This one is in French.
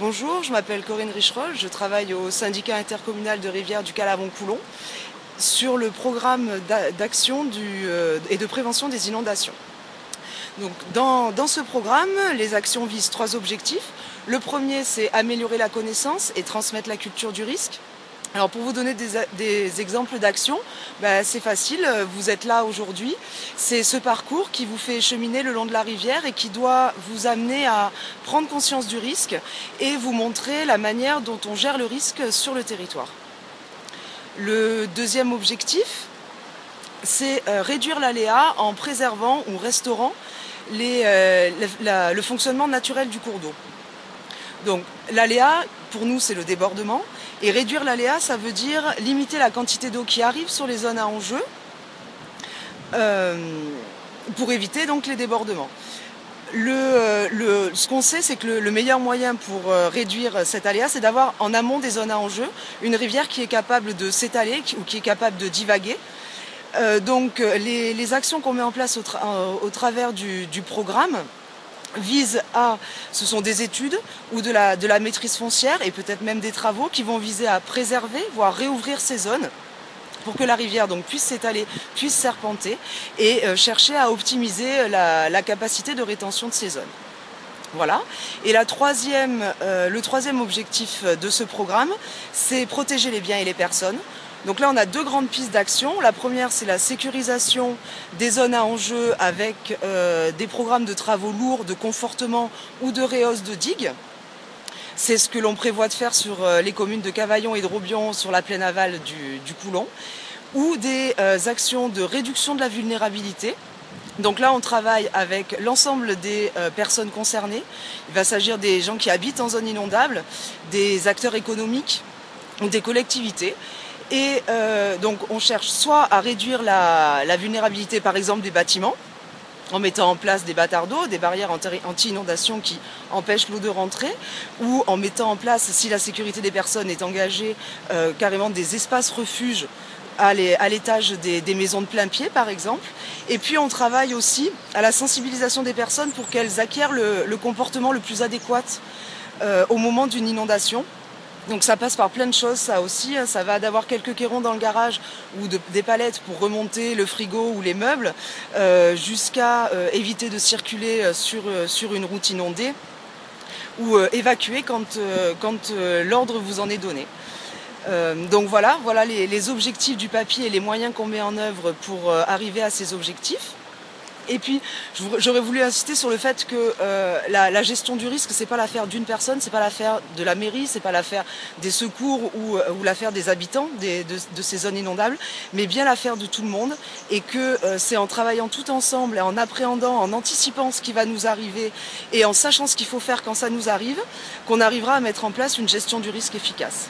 Bonjour, je m'appelle Corinne Richerol, je travaille au syndicat intercommunal de rivière du Calavon-Coulon sur le programme d'action et de prévention des inondations. Donc, dans ce programme, les actions visent 3 objectifs. Le premier, c'est améliorer la connaissance et transmettre la culture du risque. Alors pour vous donner des exemples d'actions, c'est facile, vous êtes là aujourd'hui. C'est ce parcours qui vous fait cheminer le long de la rivière et qui doit vous amener à prendre conscience du risque et vous montrer la manière dont on gère le risque sur le territoire. Le deuxième objectif, c'est réduire l'aléa en préservant ou restaurant le fonctionnement naturel du cours d'eau. Donc l'aléa, pour nous, c'est le débordement. Et réduire l'aléa, ça veut dire limiter la quantité d'eau qui arrive sur les zones à enjeu pour éviter donc les débordements. Ce qu'on sait, c'est que le meilleur moyen pour réduire cet aléa, c'est d'avoir en amont des zones à enjeu une rivière qui est capable de s'étaler ou qui est capable de divaguer. Donc les actions qu'on met en place au travers du programme ce sont des études ou de la maîtrise foncière et peut-être même des travaux qui vont viser à préserver, voire réouvrir ces zones pour que la rivière donc puisse s'étaler, puisse serpenter et chercher à optimiser la capacité de rétention de ces zones. Voilà. Et le troisième objectif de ce programme, c'est protéger les biens et les personnes. Donc là, on a 2 grandes pistes d'action. La première, c'est la sécurisation des zones à enjeu avec des programmes de travaux lourds, de confortement ou de réhausse de digues. C'est ce que l'on prévoit de faire sur les communes de Cavaillon et de Robion sur la plaine aval du Coulon, ou des actions de réduction de la vulnérabilité. Donc là, on travaille avec l'ensemble des personnes concernées. Il va s'agir des gens qui habitent en zone inondable, des acteurs économiques ou des collectivités. Et donc on cherche soit à réduire la vulnérabilité par exemple des bâtiments, en mettant en place des battards d'eau, des barrières anti-inondation qui empêchent l'eau de rentrer, ou en mettant en place, si la sécurité des personnes est engagée, carrément des espaces refuges à l'étage des maisons de plein pied par exemple. Et puis on travaille aussi à la sensibilisation des personnes pour qu'elles acquièrent le comportement le plus adéquat au moment d'une inondation. Donc ça passe par plein de choses, ça aussi, ça va d'avoir quelques cairons dans le garage ou des palettes pour remonter le frigo ou les meubles, jusqu'à éviter de circuler sur une route inondée ou évacuer quand l'ordre vous en est donné. Donc voilà les objectifs du papier et les moyens qu'on met en œuvre pour arriver à ces objectifs. Et puis, j'aurais voulu insister sur le fait que la gestion du risque, c'est pas l'affaire d'une personne, c'est pas l'affaire de la mairie, c'est pas l'affaire des secours ou l'affaire des habitants de ces zones inondables, mais bien l'affaire de tout le monde. Et que c'est en travaillant tout ensemble, et en appréhendant, en anticipant ce qui va nous arriver et en sachant ce qu'il faut faire quand ça nous arrive, qu'on arrivera à mettre en place une gestion du risque efficace.